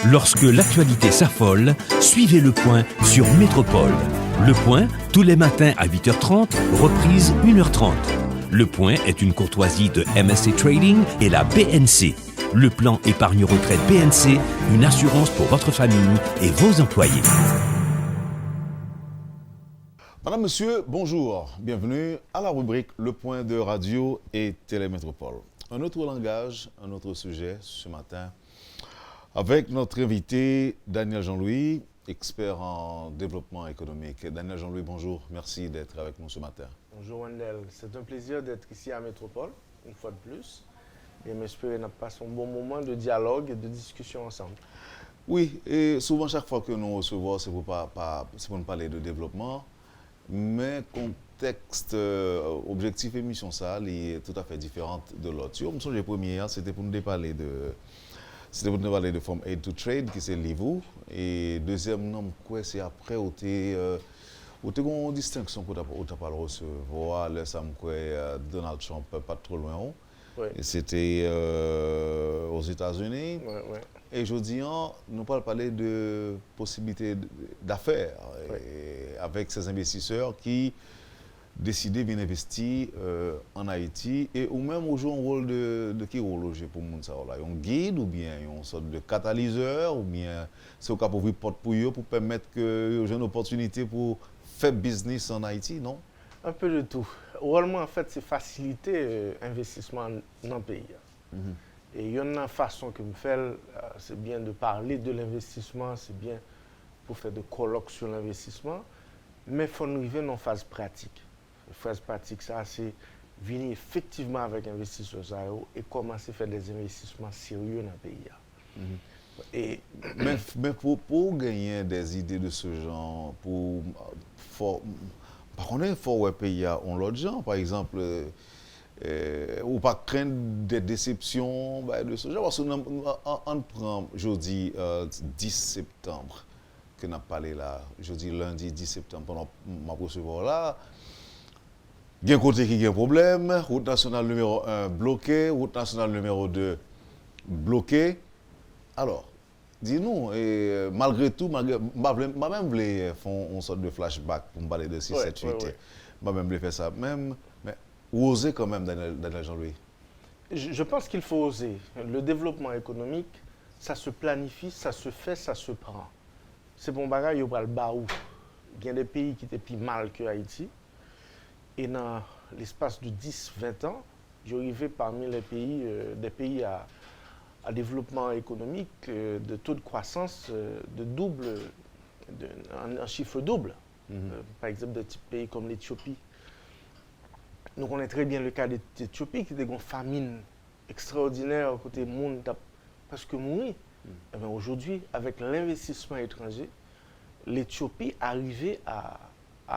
Lorsque l'actualité s'affole, suivez Le Point sur Métropole. Le Point, tous les matins à 8h30, reprise 1h30. Le Point est une courtoisie de MSC Trading et la BNC. Le plan épargne retraite BNC, une assurance pour votre famille et vos employés. Madame, Monsieur, bonjour. Bienvenue à la rubrique Le Point de Radio et Télémétropole. Un autre langage, un autre sujet ce matin avec notre invité Daniel Jean-Louis, expert en développement économique. Daniel Jean-Louis, bonjour. Merci d'être avec nous ce matin. Bonjour Wendell. C'est un plaisir d'être ici à Métropole, une fois de plus. Et j'espère que nous passons un bon moment de dialogue et de discussion ensemble. Oui, et souvent, chaque fois que nous recevons, c'est pour nous parler de développement. Mais contexte, objectif émission ça, est tout à fait différent de l'autre. Je me souviens, le premier, c'était pour nous parler de From Aid to Trade, qui c'est l'IVU. Et deuxième nom, c'est après, où tu as une distinction que tu as pas recevoir, là, ça me Donald Trump, pas trop loin. Ouais. Et c'était aux États-Unis. Ouais. Et je dis, nous parler de possibilités d'affaires avec ces investisseurs qui décident d'investir en Haïti et ou même jouer un rôle de qui rôle pour moun ça là, un guide ou bien une sorte de catalyseur ou bien c'est au cas pour ouvrir porte pour eux pour permettre que j'ai une opportunité pour faire business en Haïti, non? Un peu de tout. Réellement, en fait, c'est faciliter l'investissement dans le pays. Et il y a une façon que me fait, c'est bien de parler de l'investissement, c'est bien pour faire des colloques sur l'investissement, mais il faut arriver dans une phase pratique. La phase pratique, ça, c'est venir effectivement avec investisseurs et commencer à faire des investissements sérieux dans le pays. Et mais pour gagner des idées de ce genre, par contre, il faut payer en l'autre genre, par exemple, ou pas craindre des déceptions de ce genre. Parce qu'on prend jeudi 10 septembre, que nous avons parlé là, jeudi lundi 10 septembre, pendant ma recevoir là, il y a un côté qui a un problème, route nationale numéro 1 bloquée, route nationale numéro 2 bloquée. Alors, dis-nous, malgré tout, je même faire une sorte de flashback pour me parler de 6, 7, 8. Je même faire ça. Mais oser quand même, Daniel Jean-Louis. Je pense qu'il faut oser. Le développement économique, ça se planifie, ça se fait, ça se prend. C'est bon bagage, il y a le baou. Il y a des pays qui étaient plus mal que Haïti. Et dans l'espace de 10-20 ans, j'arrivais parmi les pays, des pays à développement économique, de taux de croissance un chiffre double. Par exemple, des pays comme l'Éthiopie. Nous connaissons très bien le cas d'Éthiopie, qui était une famine extraordinaire, côté monde parce que mourir. Aujourd'hui, avec l'investissement étranger, l'Éthiopie arrivait à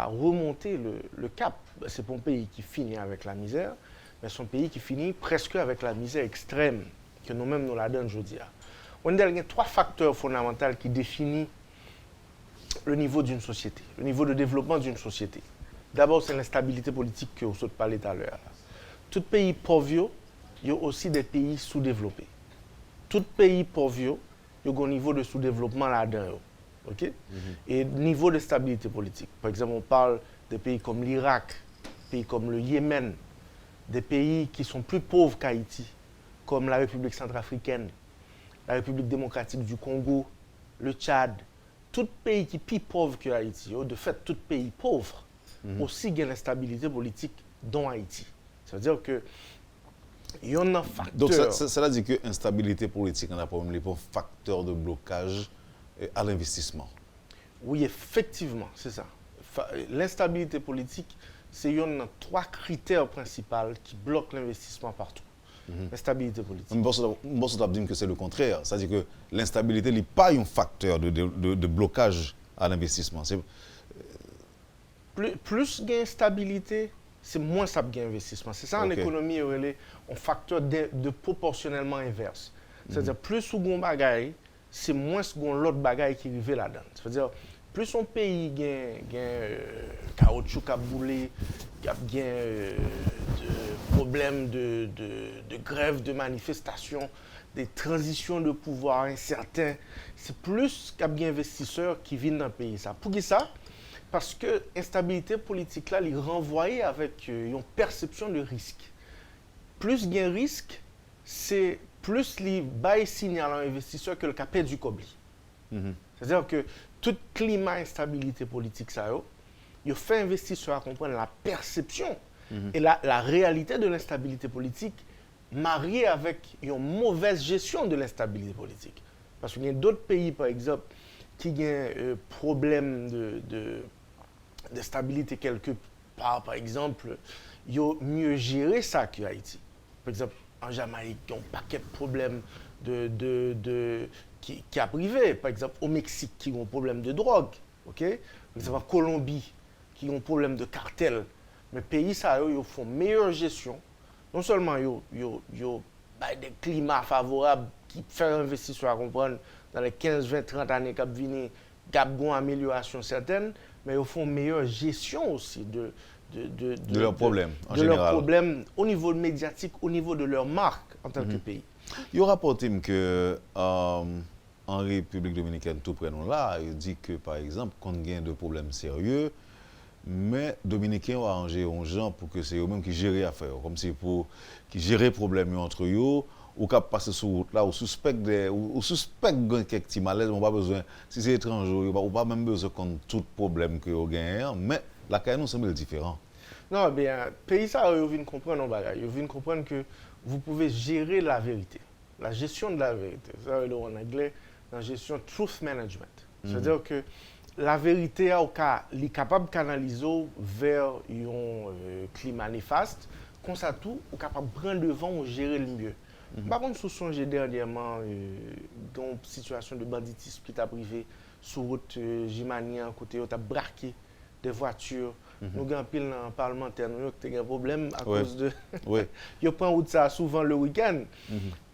remonter le cap. C'est pas un pays qui finit avec la misère, mais c'est un pays qui finit presque avec la misère extrême que nous-mêmes nous la donnons aujourd'hui. Il y a 3 facteurs fondamentaux qui définissent le niveau d'une société, le niveau de développement d'une société. D'abord, c'est l'instabilité politique que vous parlé tout à l'heure. Tout pays pauvre, il y a aussi des pays sous-développés. Tout pays pauvre, il y a un niveau de sous-développement là-dedans. Okay? Et niveau de stabilité politique. Par exemple, on parle des pays comme l'Irak, des pays comme le Yémen, des pays qui sont plus pauvres qu'Haïti, comme la République centrafricaine, la République démocratique du Congo, le Tchad. Tout pays qui est plus pauvre que Haïti, de fait, tout pays pauvre, aussi gagne l'instabilité politique dans Haïti. C'est-à-dire que il y a un facteur. Donc, cela dit que l'instabilité politique on a pas même un facteur de blocage à l'investissement. Oui, effectivement, c'est ça. L'instabilité politique, c'est un des 3 critères principaux qui bloquent l'investissement partout. L'instabilité politique. Moi, je dire que c'est le contraire. C'est-à-dire que l'instabilité n'est pas un facteur de blocage à l'investissement. Plus il y a instabilité, c'est moins ça gain investissement. C'est ça en économie, il y a un facteur de proportionnellement inverse. C'est-à-dire plus ou moins bagaille, c'est moins l'autre bagaille qui arrive là-dedans. C'est-à-dire plus un pays gain caoutchouc qui a boulé, qui a de problèmes de grève, de manifestation, des transitions de pouvoir incertaines. C'est plus qu'il y a des investisseurs qui viennent dans le pays. Ça. Pour qui ça? Parce que l'instabilité politique là, il renvoie avec une perception de risque. Plus il y a un risque, c'est plus il bail signal à l'investisseur que le capé du cobli. C'est-à-dire que tout climat instabilité politique, ça, il fait investisseur à comprendre la perception et la réalité de l'instabilité politique mariée avec une mauvaise gestion de l'instabilité politique. Parce qu'il y a d'autres pays, par exemple, qui ont un problème de stabilité quelque part, par exemple, ils ont mieux géré ça qu'Haïti. Par exemple, en Jamaïque, il y a un paquet de problèmes qui a privé. Par exemple, au Mexique, qui ont un problème de drogue. Okay? Par exemple, en Colombie, qui ont un problème de cartel. Mais pays, ça, ils font meilleure gestion. Non seulement ils ont des climats favorables qui font investisseurs à comprendre dans les 15, 20, 30 années qui viennent, qui ont une amélioration certaine, mais ils font meilleure gestion aussi de leurs problèmes, en de général. leurs problèmes au niveau médiatique, au niveau de leur marque en tant que pays. Il rapporte que en République dominicaine, tout près de là, il dit que, par exemple, quand il y a de problèmes sérieux, mais les Dominicains ont arrangé aux gens pour que c'est eux-mêmes qui gèrent l'affaire. Comme si pour qui gèrent les problèmes entre eux, ou qui passent sur route là, ou suspect quelques petits malaises, on pas besoin, si c'est étranger, on pas même besoin de tout problème que vous gagnez, mais la carrière nous semble différent. Non, bien, pays ça, ils viennent comprendre nos bagages. Ils viennent comprendre que vous pouvez gérer la vérité, la gestion de la vérité. Ça, en anglais, la gestion truth management. C'est-à-dire que la vérité est capable de canaliser vers un climat néfaste. Comme ça, tout, est capable de prendre devant ou gérer le mieux. Par contre, si vous songez dernièrement dans une situation de banditisme qui t'a privé sur route Jimania, côté où tu as braqué des voitures. Nous avons pile dans le parlementaire, nous avons un problème à cause de. Ils prennent route ça souvent le week-end.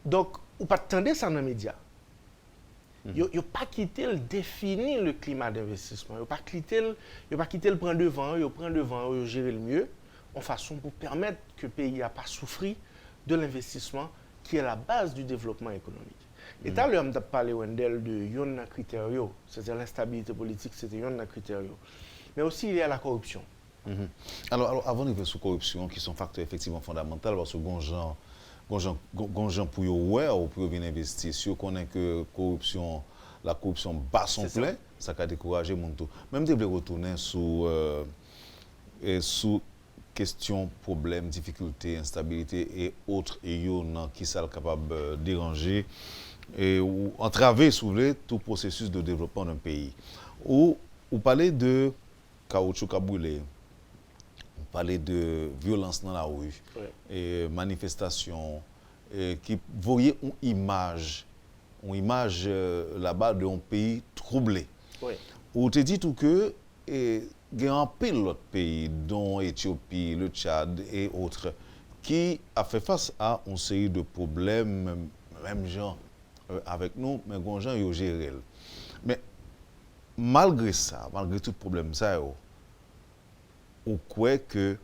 Donc, vous pas attendre ça dans les médias. Ils n'ont pas quitté le définir le climat d'investissement. Ils n'ont pas quitté le prendre devant, ils prennent devant, ils gérer le mieux, en façon pour permettre que le pays n'a pas souffri de l'investissement qui est la base du développement économique. Et tout à l'heure, on a parlé Wendell de yon critères, c'est-à-dire l'instabilité politique, c'était yon critères. Mais aussi, il y a la corruption. Alors, avant de venir sur la corruption, qui sont facteurs effectivement fondamentaux, parce que gens pour ou pour venir investir, si on connaît que la corruption bat son plein, ça a découragé mon tout. Même si vous retourner sous questions, problèmes, difficultés, instabilité et autres, et qui sont capables de déranger ou entraver, tout processus de développement d'un pays. Ou parler de caoutchouc à brûler, on parlait de violence dans la rue, et manifestations, qui voyaient une image là-bas d'un pays troublé. On te dit tout que il y a un pile d'autres pays, dont l'Éthiopie, le Tchad et autres, qui a fait face à une série de problèmes, même gens avec nous, mais les gens ont géré. Mais malgré ça, malgré tout problème, ça, on croit que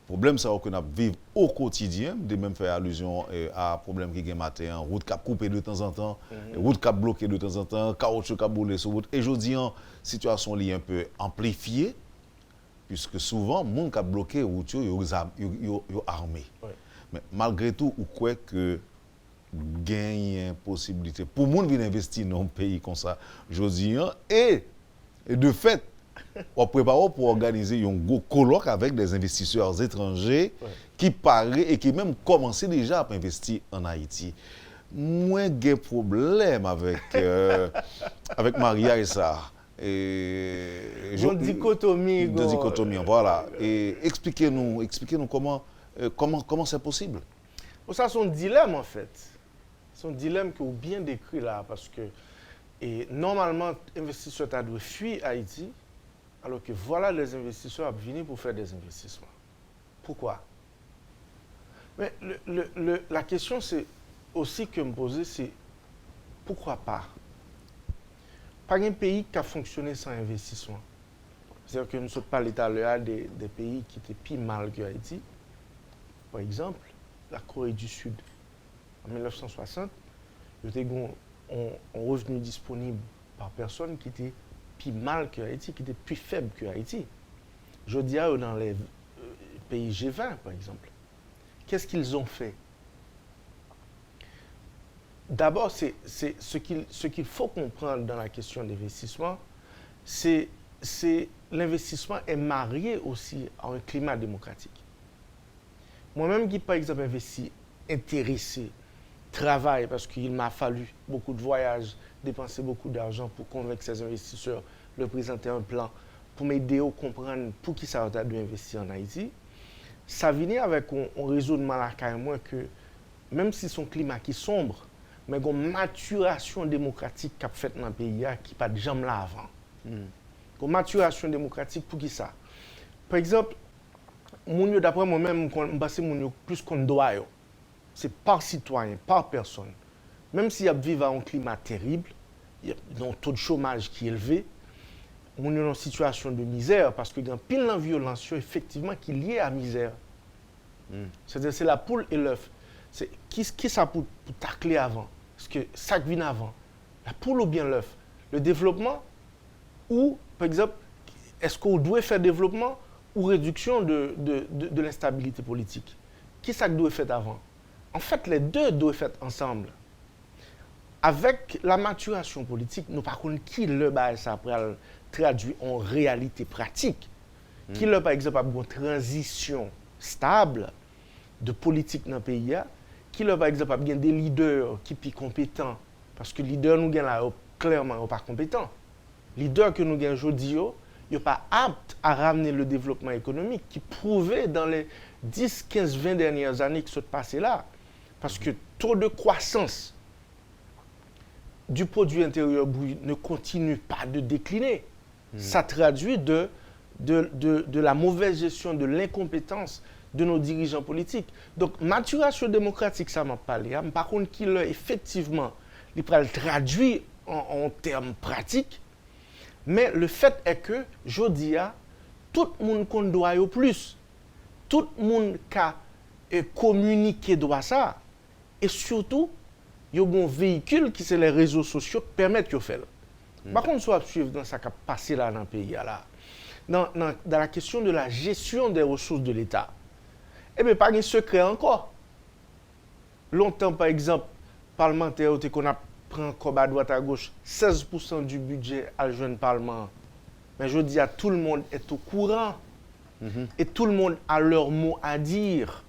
problème ça que nous vivons au quotidien, de même faire allusion à problème qui est matin, route qui a coupé de temps en temps, route qui a bloqué de temps en temps, caoutchouc qui a boulé sur route. Et je dis en situation liée un peu amplifiée, puisque souvent, les gens qui ont bloqué la route, ils sont armés. Mais malgré tout, on croit que gagne une possibilité pour les gens qui investir dans un pays comme ça, je dis, et de fait, on prépare pour organiser un gros colloque avec des investisseurs étrangers qui paraissent et qui même commencent déjà à investir en Haïti. Moi, j'ai un problème avec Maria et ça. Une dichotomie. Voilà. Et expliquez-nous comment c'est possible. Ça, c'est un dilemme en fait. C'est un dilemme que vous bien décrit là, parce que normalement, les investisseurs doivent fuir Haïti. Alors que voilà, les investisseurs viennent pour faire des investissements. Pourquoi? Mais la question c'est aussi que me poser, c'est pourquoi pas? Pas un pays qui a fonctionné sans investissement. C'est-à-dire que nous ne sommes pas l'état des pays qui étaient plus mal que Haïti. Par exemple, la Corée du Sud. en 1960, il y a un revenu disponible par personne qui était plus mal que Haïti, qui était plus faible que Haïti. Je dis dans les pays G20, par exemple, qu'est-ce qu'ils ont fait? D'abord, c'est ce qu'il faut comprendre dans la question d'investissement, c'est l'investissement est marié aussi à un climat démocratique. Moi-même qui, par exemple, investis, intéressé, travaille, parce qu'il m'a fallu beaucoup de voyages, dépenser beaucoup d'argent pour convaincre ces investisseurs, leur présenter un plan, pour m'aider à comprendre pour qui ça doit investir en Haïti, ça vient avec un raisonnement là carrément que même si son climat qui sombre, mais une maturation démocratique qu'a fait dans le pays qui pas de jamais là avant. Une maturation démocratique pour qui ça? Par exemple, d'après moi-même, je plus qu'on doit. C'est par citoyen, par personne. Même s'il y a vivre à un climat terrible, il y a un taux de chômage qui est élevé, on est dans une situation de misère parce que y a pile de violence effectivement qui est liée à la misère. C'est-à-dire c'est la poule et l'œuf. C'est qui ça pour tacler avant? Parce que ça qui vient avant, la poule ou bien l'œuf? Le développement ou, par exemple, est-ce qu'on doit faire développement ou réduction de l'instabilité politique? Qui ça doit faire avant? En fait, les deux doivent faire ensemble. Avec la maturation politique, nous par contre, qui le bail ça après traduit en réalité pratique? Qui le par exemple a une transition stable de politique dans le pays? Qui le par exemple a bien des leaders qui sont compétents? Parce que les leaders nous gagnent là, clairement, pas compétents. Les leaders que nous gagnons aujourd'hui, ils ne sont pas aptes à ramener le développement économique qui prouvait dans les 10, 15, 20 dernières années qui sont passées là. Parce que taux de croissance du produit intérieur brut ne continue pas de décliner. Ça traduit de la mauvaise gestion, de l'incompétence de nos dirigeants politiques. Donc, maturation démocratique, ça m'a parlé. Hein. Par contre, qu'il effectivement, il peut le traduire en termes pratiques. Mais le fait est que, je dis, tout le monde qu'on doit au plus, tout le monde qui a communiqué doit ça, et surtout, il y a un véhicule qui, c'est les réseaux sociaux, qui permettent de faire. Par contre, soit suivre dans ce qui a passé là dans le pays, là, dans la question de la gestion des ressources de l'État, eh bien, pas de secret encore. Longtemps, par exemple, parlementaire, qu'on a pris comme à droite à gauche 16% du budget à le jeune Parlement. Mais je dis à tout le monde est au courant. Et tout le monde a leur mot à dire.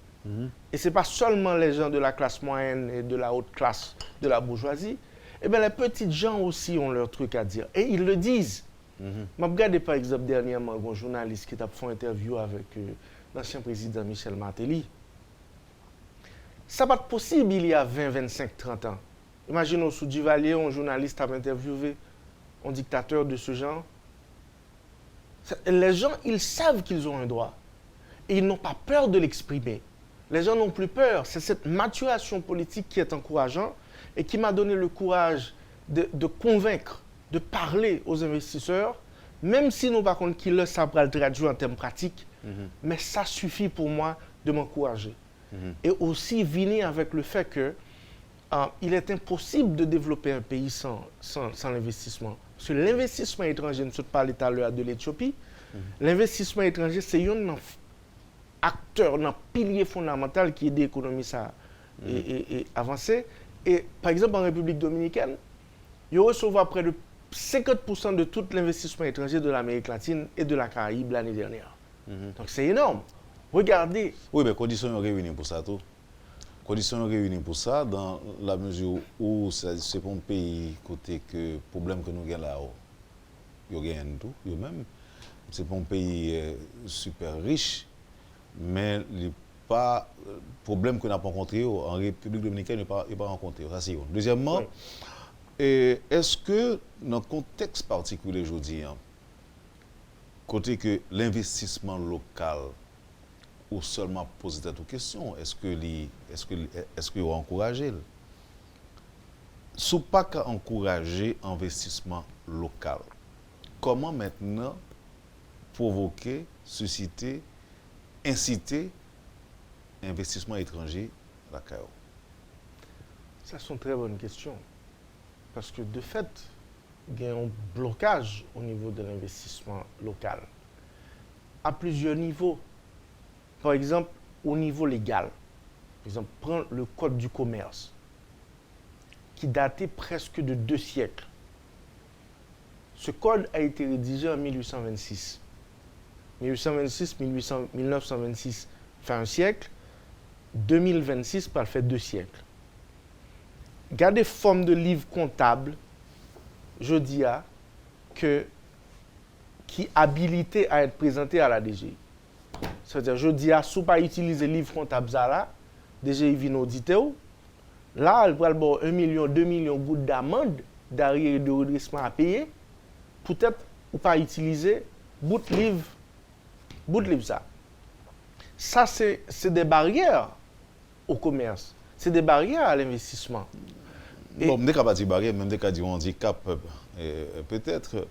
Et ce n'est pas seulement les gens de la classe moyenne et de la haute classe de la bourgeoisie. Eh bien, les petites gens aussi ont leur truc à dire. Et ils le disent. Je regardé par exemple dernièrement un journaliste qui a fait une interview avec l'ancien président Michel Martelly. Ça va être possible il y a 20, 25, 30 ans. Imaginons sous Duvalier, un journaliste a interviewé un dictateur de ce genre. Les gens, ils savent qu'ils ont un droit. Et ils n'ont pas peur de l'exprimer. Les gens n'ont plus peur. C'est cette maturation politique qui est encourageante et qui m'a donné le courage de convaincre, de parler aux investisseurs, même si nous, par contre, qu'ils le savent le traduire en termes pratiques, mais ça suffit pour moi de m'encourager. Et aussi venir avec le fait que il est impossible de développer un pays sans l'investissement. Parce que l'investissement étranger, nous parlons tout à l'heure de l'Éthiopie, l'investissement étranger, c'est un acteur, un pilier fondamental qui aide l'économie à avancer. Et par exemple, en République dominicaine, ils reçoivent près de 50% de tout l'investissement étranger de l'Amérique latine et de la Caraïbe l'année dernière. Donc c'est énorme. Regardez. Oui, mais conditions sont réunies pour ça tout. Conditions sont réunies pour ça dans la mesure où c'est pour un pays côté que problème que nous avons là, il y a tout, même. C'est pour un pays super riche, mais le problème que nous avons rencontré en République dominicaine, il n'a pas rencontré. Ça, c'est deuxièmement, oui. Est-ce que dans le contexte particulier aujourd'hui, côté que l'investissement local ou seulement poser cette question, est-ce qu'il va encourager? Si pas qu'à encourager l'investissement local, comment maintenant provoquer, susciter, inciter investissement étranger à la CAO? Ça, c'est une très bonne question. Parce que de fait, il y a un blocage au niveau de l'investissement local, à plusieurs niveaux. Par exemple, au niveau légal. Par exemple, prends le Code du commerce, qui datait presque de 2 siècles. Ce code a été rédigé en 1826. 1926 fait un siècle, 2026 par fait 2 siècles. Gardez forme de livre comptable, je dis qui habilité à être présenté à la DGI. C'est-à-dire, je dis si vous ne pas utiliser le livre comptable là, DGI vient auditer. Là, elle va avoir 1 million, 2 millions de gouttes d'amende, d'arrière et de redressement à payer. Peut-être ou pas utiliser bout de livre ça. Ça, c'est des barrières au commerce. C'est des barrières à l'investissement. Bon, dès qu'on a dit barrière, même dès qu'on dit handicap, peut-être.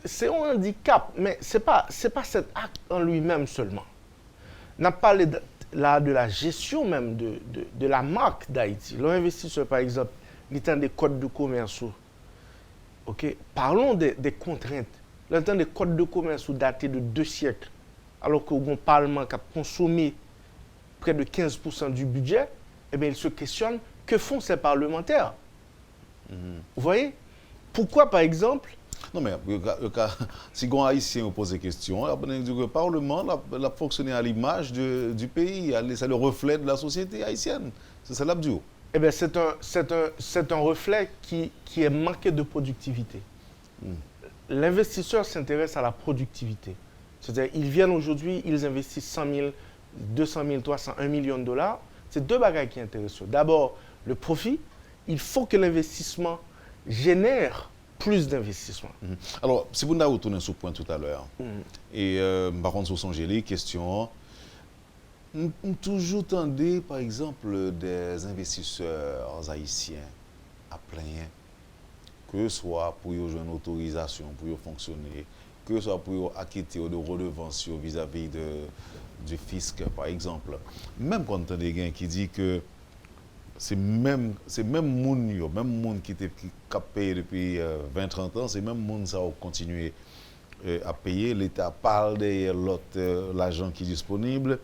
C'est un handicap, mais ce n'est pas cet acte en lui-même seulement. On a parlé là de la gestion même de la marque d'Haïti. L'investisseur, par exemple, il a des codes de commerce. Okay? Parlons des contraintes. Le temps des codes de commerce datés de 2 siècles, alors que le Parlement qui a consommé près de 15% du budget, eh bien, il se questionne que font ces parlementaires. Vous voyez? Pourquoi, par exemple... Non, mais si un Haïtien pose des questions, le Parlement a fonctionné à l'image du pays, c'est le reflet de la société haïtienne. C'est ça l'abdu. Eh bien, c'est un reflet qui est manqué de productivité. L'investisseur s'intéresse à la productivité. C'est-à-dire, ils viennent aujourd'hui, ils investissent 100 000, 200 000, 300, 1 million de dollars. C'est 2 bagages qui intéressent. D'abord, le profit. Il faut que l'investissement génère plus d'investissement. Alors, si vous n'avez retourné sur ce point tout à l'heure, et par contre, sur son génie, question, toujours tendez, par exemple, des investisseurs haïtiens à plaindre, que ce soit pour jouer une autorisation, pour fonctionner, que ce soit pour acquitter de redevances vis-à-vis du fisc, par exemple. Même quand on a des gens qui disent que c'est même monde qui a payé depuis 20-30 ans, c'est même monde ça a continué à payer. L'État parle derrière l'argent qui est disponible.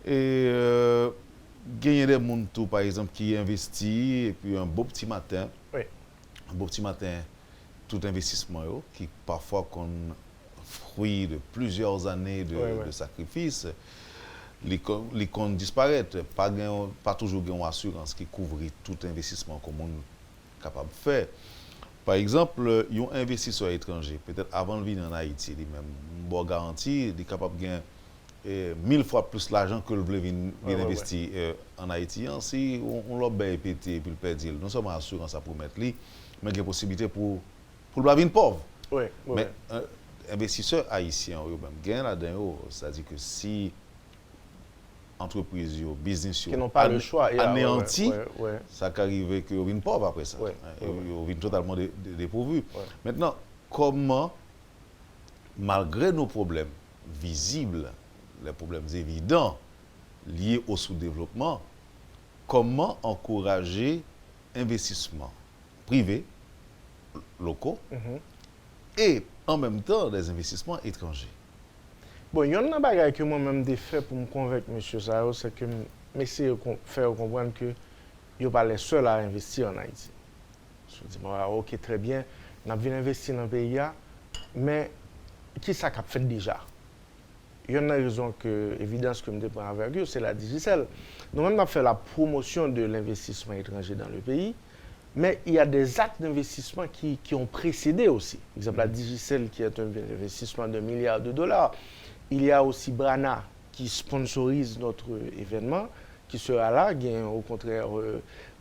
Et gagner des monde tout, par exemple, qui investit, et puis un beau petit matin, tout investissement, qui parfois qu'on fruit de plusieurs années de sacrifice, les comptes disparaissent. Pas toujours une assurance qui couvre tout investissement qu'on est capable de faire. Par exemple, un investisseur étranger, peut-être avant de venir en Haïti, il même une bonne garantie, il est capable de gagner 1000 fois plus l'argent que le veut investir en Haïti. Si on l'a bien pété et puis le perd, non seulement assurance pour mettre lui, mais il y a une possibilité pour le venir pauvre. Mais investisseur haïtien, gain là-dedans, c'est-à-dire que si entreprise, business, qui n'ont pas le choix, anéanti, ça arrive qu'ils viennent pauvres après ça. Ils viennent totalement dépourvus. Maintenant, comment, malgré nos problèmes visibles, les problèmes évidents liés au sous-développement, comment encourager investissement privé, locaux, et en même temps des investissements étrangers? Bon, il y a un bagage que moi-même j'ai fait pour me convaincre M. Sao, c'est que j'essaie de faire comprendre que je ne suis pas les seuls à investir en Haïti. Je dis, ok, très bien, on a bien investi dans le pays, mais qui ça qu'a fait déjà? Il y a une raison que, évidence que je me prends avec eux, c'est la Digicel. Nous, on a fait la promotion de l'investissement étranger dans le pays, mais il y a des actes d'investissement qui ont précédé aussi. Par exemple, la Digicel qui est un investissement de milliards de dollars. Il y a aussi Brana qui sponsorise notre événement, qui sera là. Il y a au contraire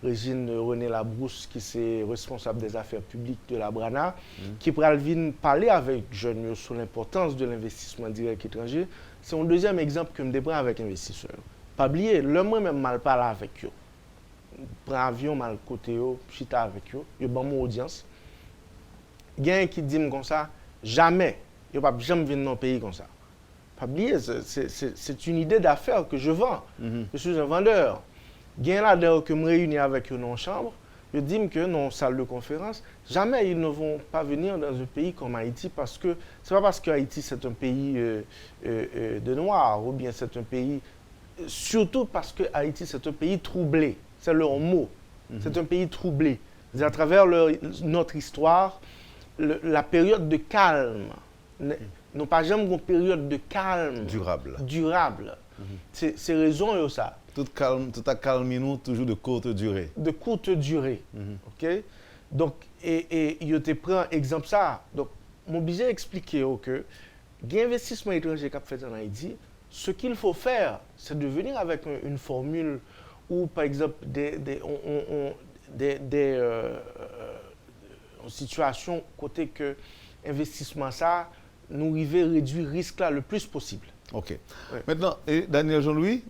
Régine René Labrousse, qui est responsable des affaires publiques de la Brana, qui pourra venir parler avec jeunes sur l'importance de l'investissement direct étranger. C'est un deuxième exemple que je me prends avec investisseurs. Pas oublier, le moi même mal parler avec eux. Prends avion mal côté eux, chita avec eux, il y a mon audience. Il y a un qui dit comme ça, jamais, il ne va pas jamais venir dans un pays comme ça. Pas oublier, c'est une idée d'affaires que je vends. Je suis un vendeur. Gain là-dedans que me réunis avec eux dans une chambre, je dis que dans une salle de conférence, jamais ils ne vont pas venir dans un pays comme Haïti parce que c'est pas parce que Haïti c'est un pays de noirs ou bien c'est un pays, surtout parce que Haïti c'est un pays troublé, c'est leur mot, c'est un pays troublé. C'est à travers notre histoire, la période de calme, nous pas jamais une période de calme durable. C'est raison de ça. Tout a calme nous toujours de courte durée. De courte durée. OK? Donc et je te prends exemple ça. Donc m'obligé à expliquer que l'investissement étranger qu'a fait en Haïti, ce qu'il faut faire, c'est de venir avec une formule où par exemple en situation côté que investissement ça nous arriver réduire risque là le plus possible. OK. Ouais. Maintenant, Daniel Jean-Louis,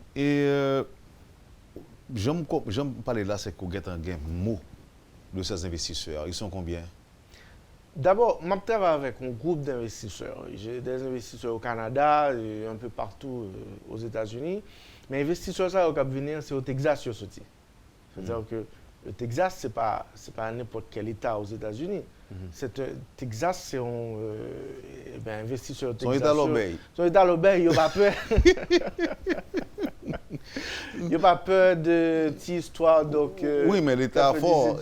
j'aime parler là, c'est qu'on a un gain mot de ces investisseurs. Ils sont combien? D'abord, je travaille avec un groupe d'investisseurs. J'ai des investisseurs au Canada, et un peu partout aux États-Unis. Mais investisseurs, ça, qui venir, c'est au Texas, c'est-à-dire que le Texas, ce n'est pas n'importe quel État aux États-Unis. Texas, c'est un investisseur texas. Son État l'obéit. Son État l'obéit, il n'y a pas peur. Il n'y a pas peur de petite histoire. Donc, oui, mais l'État fort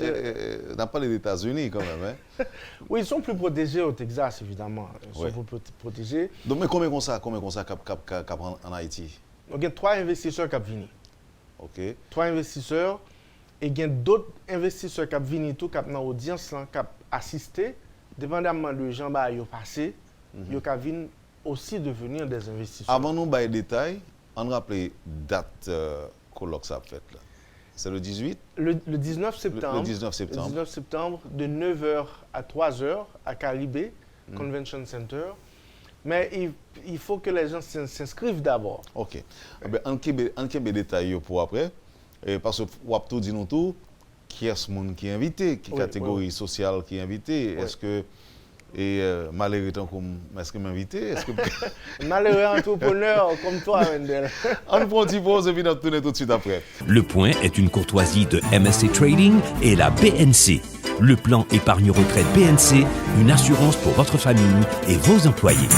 n'a pas les États-Unis quand même. Hein? Oui, ils sont plus protégés au Texas, évidemment. Ils sont plus protégés. Donc, mais combien ça en Haïti? Donc, il y a 3 investisseurs qui ont venu. OK. 3 investisseurs. Et il y a d'autres investisseurs qui ont venu, qui ont dans l'audience, qui ont assisté, dépendamment de gens qui ont passé, ils ont venir aussi devenir des investisseurs. Avant nous bailler détails, on rappelle date colloque ça fait là. C'est le 18 le 19 septembre. Le 19 septembre. Le 19 septembre de 9h à 3h à Caribé Convention Center. Mais il faut que les gens s'inscrivent d'abord. OK. On a des détails pour après. Parce que Wap tout dit nous tout, qui est ce monde qui est invité, qui catégorie sociale qui est invité. Est-ce que malheureux comme est-ce que m'invité? Est-ce que malheureux entrepreneur comme toi, Wendell. On prend une petite pause et puis on tourne tout de suite après. Le Point est une courtoisie de MSC Trading et la BNC. Le plan épargne retraite BNC, une assurance pour votre famille et vos employés.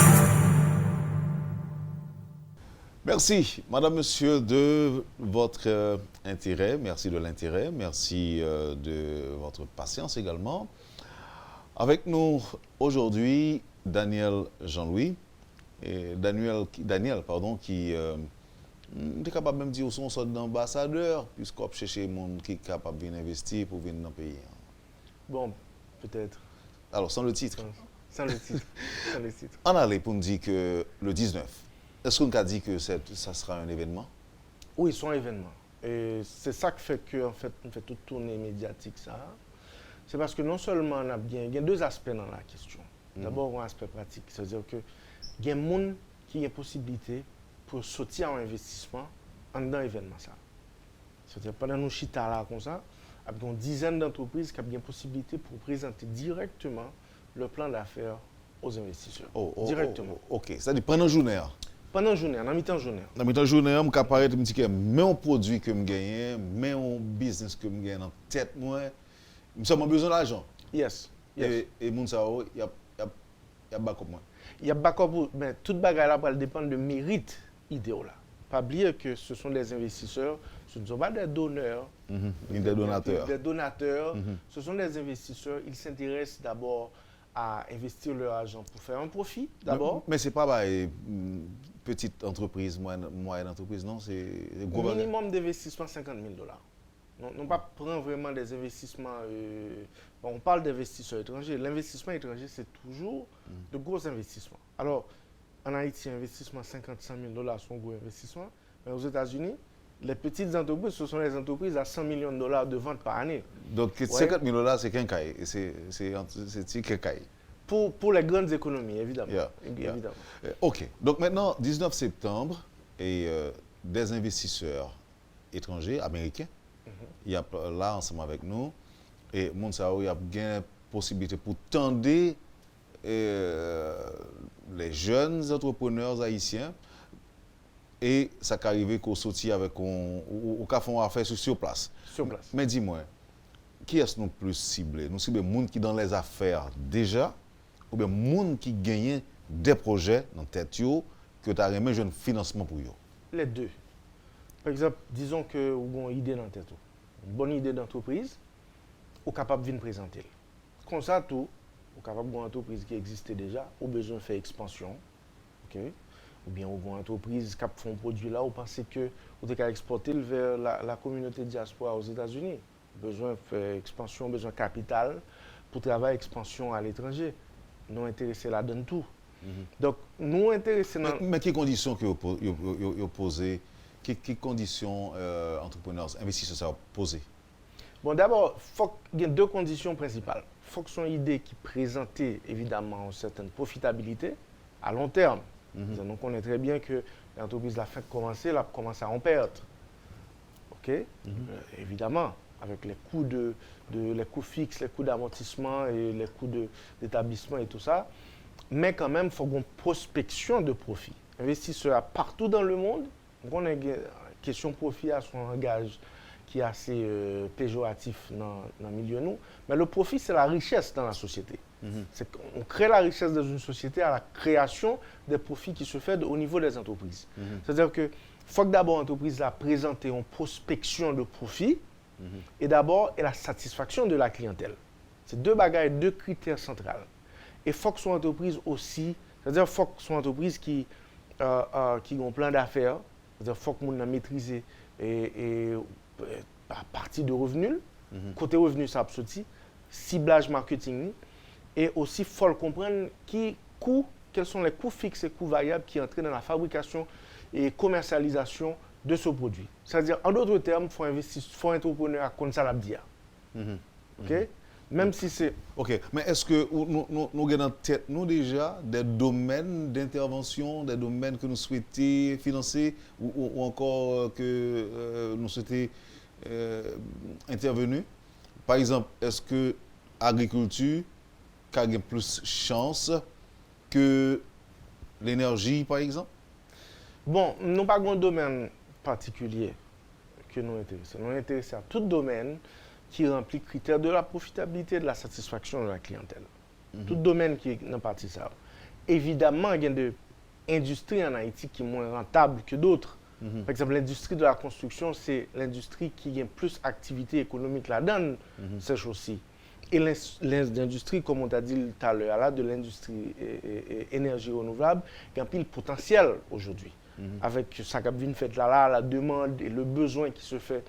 Merci, madame, monsieur, de votre intérêt. Merci de l'intérêt. Merci de votre patience également. Avec nous aujourd'hui, Daniel Jean-Louis. Daniel, qui est capable même de dire son sort d'ambassadeur, puisqu'on cherche des gens qui sont capables de venir investir pour venir dans le pays. Bon, peut-être. Alors, sans le titre. Sans le titre. Sans le titre. On allait pour nous dire que le 19. Est-ce qu'on a dit que ça sera un événement? Oui, c'est un événement. Et c'est ça qui fait qu'on fait toute tournée médiatique. C'est parce que non seulement il y a 2 aspects dans la question. D'abord, un aspect pratique, c'est-à-dire qu'il y a des gens qui ont la possibilité pour sortir en investissement dans l'événement. C'est-à-dire pendant nous chita là comme ça, il y a une dizaine d'entreprises qui ont la possibilité pour présenter directement le plan d'affaires aux investisseurs. Directement. OK. C'est-à-dire pendant la journée. Pendant la journée, dans la mi-temps journée. Dans la mi-temps journée, je vais apparaître me dire que mais un produit que je gagne, mais un business que je gagne en tête moi, je ai besoin d'argent. Yes. Et mon sao, il y a backup moi. Il y a backup, mais toute bagarre là va dépendre de mérite idéal là. Pas oublier que ce sont des investisseurs, ce ne sont pas des donneurs, des donateurs. Des donateurs, ce sont des investisseurs, ils s'intéressent d'abord à investir leur argent pour faire un profit d'abord. Mais ce n'est pas une petite entreprise, moyenne entreprise, non? C'est gros. Minimum d'investissement $50 000. Non pas prendre vraiment des investissements. On parle d'investisseurs étrangers. L'investissement étranger, c'est toujours de gros investissements. Alors, en Haïti, investissement $50-100 000 sont gros investissements. Mais aux États-Unis, les petites entreprises, ce sont les entreprises à $100 millions de ventes par année. Donc, $50 000, c'est qu'un cahier. C'est qu'un cahier. Pour les grandes économies, évidemment. Évidemment. OK. Donc, maintenant, 19 septembre, et des investisseurs étrangers, américains, il y a là, ensemble avec nous, et Monsao, il y a bien possibilité pour tendre les jeunes entrepreneurs haïtiens. et ça qui arrive qu'on sortit avec ou qu'on fait affaire sur place. Sur place. Mais dis-moi, qui est-ce nous plus ciblé? Nous ciblons les gens qui dans les affaires déjà ou bien les gens qui gagnent des projets dans tête yo que tu as remis un financement pour eux? Les deux. Par exemple, disons que vous avez une idée dans la tête, une bonne idée d'entreprise, vous êtes capable de venir présenter. Comme ça, tout, vous êtes capable d'avoir une entreprise qui existe déjà, vous avez besoin de faire expansion. Okay? Ou bien vous avez une entreprise qui fait un produit là, vous pensez que vous êtes capable d'exporter vers la communauté de diaspora aux États-Unis. Besoin de faire expansion, besoin de capital pour travailler expansion à l'étranger. Nous intéressés là-dedans tout. Donc, nous intéressés dans... Mais quelles conditions que vous posez? Quelles conditions entrepreneurs, investisseurs ça posé? Bon, d'abord, il y a deux conditions principales. Il faut que son idée qui présente évidemment une certaine profitabilité à long terme. Donc, on connaît très bien que l'entreprise la fin de commencer, elle commence à en perdre. OK? Évidemment, avec les coûts les coûts fixes, les coûts d'amortissement et les coûts d'établissement et tout ça. Mais quand même, il faut une prospection de profit. Investisseurs partout dans le monde, on a une question profit à son langage qui est assez péjoratif dans le milieu nous. Mais le profit, c'est la richesse dans la société. On crée la richesse dans une société à la création des profits qui se fait au niveau des entreprises. C'est-à-dire que faut que d'abord l'entreprise a présenté une prospection de profit et d'abord la satisfaction de la clientèle. C'est deux bagages, deux critères centraux. Et il faut que son entreprise aussi, c'est-à-dire qu'il faut que son entreprise qui a un plan d'affaires, c'est-à-dire qu'il faut que l'on maîtrise à partir de revenus, côté revenus ça sorti, ciblage marketing, et aussi il faut comprendre quels sont les coûts fixes et coûts variables qui entrent dans la fabrication et commercialisation de ce produit. C'est-à-dire, en d'autres termes, il faut investir, il faut entrepreneur à compte ça la dire. OK? Même si c'est... OK, mais est-ce que nous avons en tête, nous déjà, des domaines d'intervention, des domaines que nous souhaitons financer ou encore que nous souhaitons intervenir? Par exemple, est-ce que l'agriculture a plus de chance que l'énergie, par exemple? Bon, nous n'avons pas un domaine particulier que nous intéressons. Nous sommes intéressés à tout domaine qui remplit le critère de la profitabilité et de la satisfaction de la clientèle. Tout domaine qui est dans partie ça. Évidemment, il y a des industries en Haïti qui sont moins rentables que d'autres. Par exemple, l'industrie de la construction, c'est l'industrie qui a plus d'activité économique là-dedans, c'est aussi. Et l'industrie, comme on t'a dit tout à l'heure, là, de l'industrie énergie renouvelable, il y a un pile potentiel aujourd'hui. Avec ça qui vient fait là, la demande et le besoin qui se fait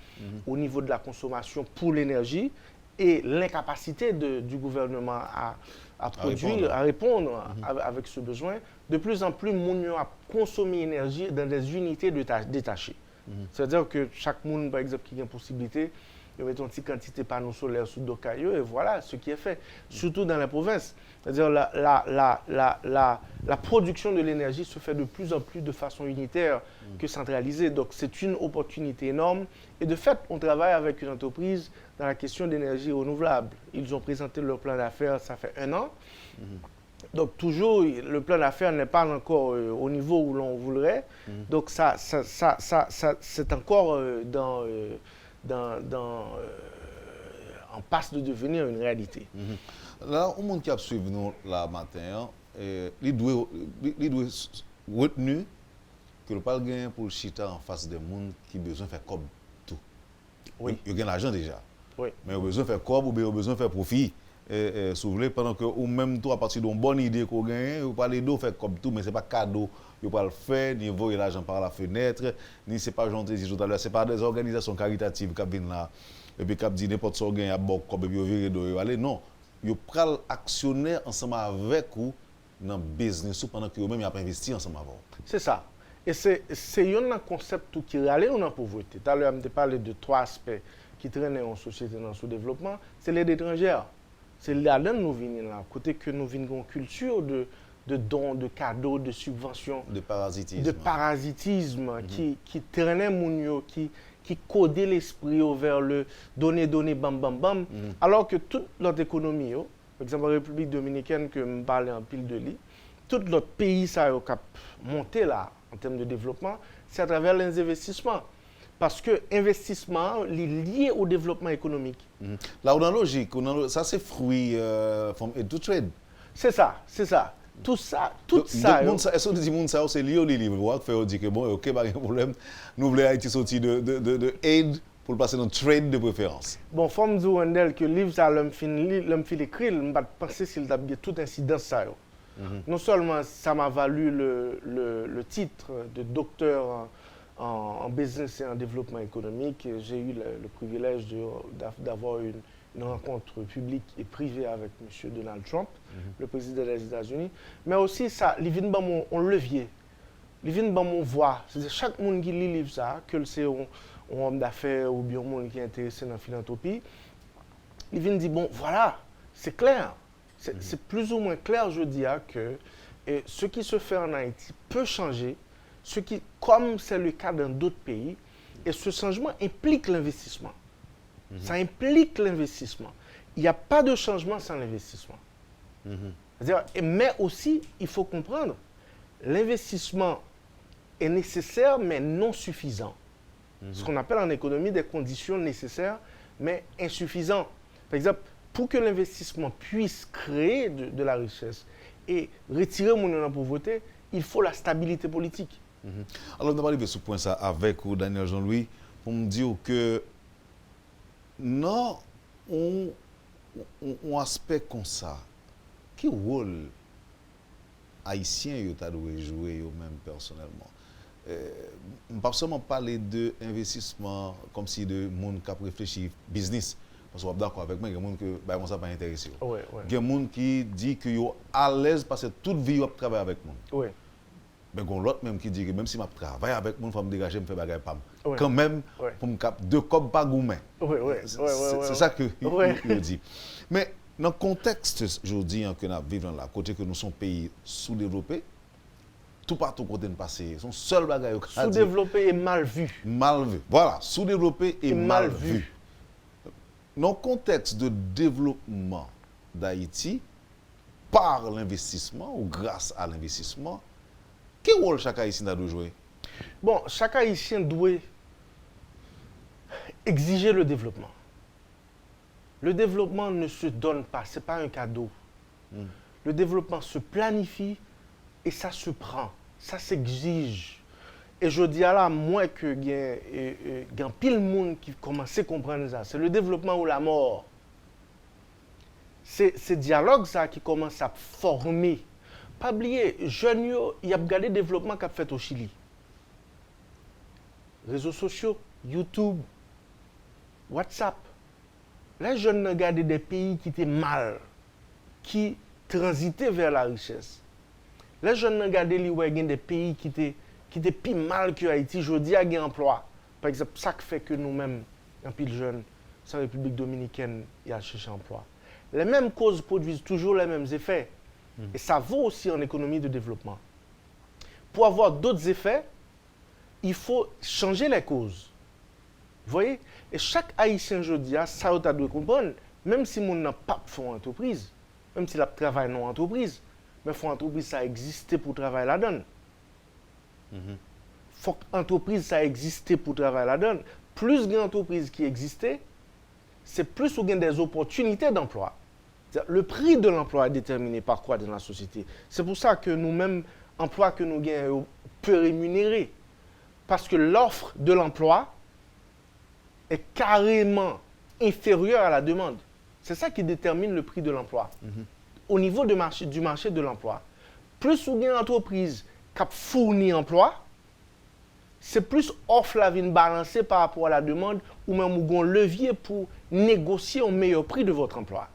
au niveau de la consommation pour l'énergie et l'incapacité du gouvernement à produire, à répondre avec ce besoin. De plus en plus, les gens consomment l'énergie dans des unités détachées. C'est-à-dire que chaque monde, par exemple, qui a une possibilité, il met une petite quantité de panneaux solaires sous dos caillou et voilà ce qui est fait, surtout dans la province. C'est-à-dire la production de l'énergie se fait de plus en plus de façon unitaire que centralisée. Donc c'est une opportunité énorme. Et de fait, on travaille avec une entreprise dans la question d'énergie renouvelable. Ils ont présenté leur plan d'affaires, ça fait 1 an. Donc toujours, le plan d'affaires n'est pas encore au niveau où l'on voudrait. Donc ça c'est encore en passe de devenir une réalité. Là, au monde qui a suivi nous là matin, il doit retenir que le pas gagner pour le chita en face des gens qui ont besoin de faire comme tout. Oui. Il y a l'argent déjà. Oui. Mais ils ont besoin de faire comme ou bien ils ont besoin de faire profit. Pendant que ou même toi à partir d'une bonne idée qu'on gagne, vous parlez d'eau faire comme tout, mais c'est pas cadeau. Vous pas le faire, ni envoyer l'argent par la fenêtre, ni c'est pas gentil tout à l'heure, c'est pas des organisations caritatives qui viennent là et puis qui disent n'importe ce gagne à bon comme puis virer de aller non, vous pral actionner ensemble avec vous dans le business pendant que vous même a pas investi ensemble avec vous. C'est ça. Et c'est un concept qui râle dans la pauvreté. Tout à l'heure, je parlé de 3 aspects qui traînent en société dans le sous-développement, c'est l'aide étrangère. C'est là-dedans que nous venons là, côté que nous venons une culture de dons, de cadeaux, de subventions, de parasitisme, qui traînait Mounio, qui codait l'esprit vers le donner, bam, bam, bam. Alors que toute notre économie, par exemple la République dominicaine, que je parlais en pile de lit, tout notre pays, ça a monté là, en termes de développement, c'est à travers les investissements. Parce que l'investissement est lié au développement économique. Là, on a logique, ça c'est fruit from aid to trade. C'est ça. Tout ça. Est-ce que tu dis que c'est lié au livre? On dit que bon, ok, pas de problème. Nous voulons Haïti sortir de aid pour passer dans trade de préférence. Bon, faut me dire, Wendell, que le livre, ça, l'homme fait l'écrire, je ne vais pas penser s'il a bien toute incidence. Ça. Non seulement ça m'a valu le titre de docteur en business et en développement économique, j'ai eu le privilège d'avoir une rencontre publique et privée avec M. Donald Trump, le président des États-Unis, mais aussi ça, il vient dans mon levier, il vient dans mon voix. C'est-à-dire chaque monde qui lit le livre, ça, que c'est un homme d'affaires ou bien un monde qui est intéressé dans la philanthropie, il vient dire, bon, voilà, c'est clair. C'est plus ou moins clair, je dis, que ce qui se fait en Haïti peut changer, comme c'est le cas dans d'autres pays, et ce changement implique l'investissement. Ça implique l'investissement. Il n'y a pas de changement sans l'investissement. Mais aussi, il faut comprendre, l'investissement est nécessaire, mais non suffisant. Ce qu'on appelle en économie des conditions nécessaires, mais insuffisantes. Par exemple, pour que l'investissement puisse créer de la richesse et retirer mon de la pauvreté, il faut la stabilité politique. Alors, on va arriver sur ce point ça avec Daniel Jean-Louis pour me dire que non, on aspect comme ça. Quel rôle haïtien you ta doit jouer eux-mêmes personnellement? On ne pas seulement parler d'investissement comme si de monde qui réfléchit business. Parce que je suis d'accord avec moi, il y a des gens qui ne sont pas intéressés. Il y a des gens qui disent qu'ils sont à l'aise parce que toute vie, ils travaillent avec moi. Mais il y a l'autre même qui dit que même si je travaille avec moi, il faut me dégager, je me fais bagaille pas. Quand même, pour me cap deux copes pas gourmet. C'est ça que je dis. Mais dans le contexte, je dis que nous vivons là, côté que nous sommes pays sous-développés, tout partout côté de passer, son seul bagaille. Sous-développé et mal vu. Mal vu. Voilà, sous-développé et mal vu. Dans le contexte de développement d'Haïti, par l'investissement ou grâce à l'investissement, quel rôle chaque Haïtien doit jouer? Bon, chaque Haïtien doit exiger le développement. Le développement ne se donne pas, ce n'est pas un cadeau. Le développement se planifie et ça se prend, ça s'exige. Et je dis à la moi que il y a pile monde qui commence à comprendre ça. C'est le développement ou la mort. C'est ce dialogue ça qui commence à former. Pas oublier, jeunes, il y a regardé le développement qu'a fait au Chili. Réseaux sociaux, YouTube, WhatsApp. Les jeunes regardent des pays qui étaient mal, qui transitaient vers la richesse. Les jeunes regardent des pays qui étaient plus mal que Haïti. Je dis à un emploi. Par exemple, ça fait que nous-mêmes, un pile jeune, sans République dominicaine, il y a cherché emploi. Les mêmes causes produisent toujours les mêmes effets. Et ça vaut aussi en économie de développement. Pour avoir d'autres effets, il faut changer les causes. Vous voyez? Et chaque Haïtien, je dis, ça doit comprendre, même si mon n'a pas de fonds entreprise, même si la travail non entreprise, mais fonds entreprise, ça existe pour travailler là-dedans. Faut que l'entreprise, ça existe pour travailler là-dedans. Plus d'entreprises qui existaient, c'est plus ou moins des opportunités d'emploi. Le prix de l'emploi est déterminé par quoi dans la société? C'est pour ça que nous-mêmes, l'emploi que nous gagnons peut rémunérer. Parce que l'offre de l'emploi est carrément inférieure à la demande. C'est ça qui détermine le prix de l'emploi. Au niveau du marché de l'emploi, plus ou moins d'entreprises qui fournissent l'emploi, c'est plus offre la vie balancée par rapport à la demande ou même un levier pour négocier un meilleur prix de votre emploi.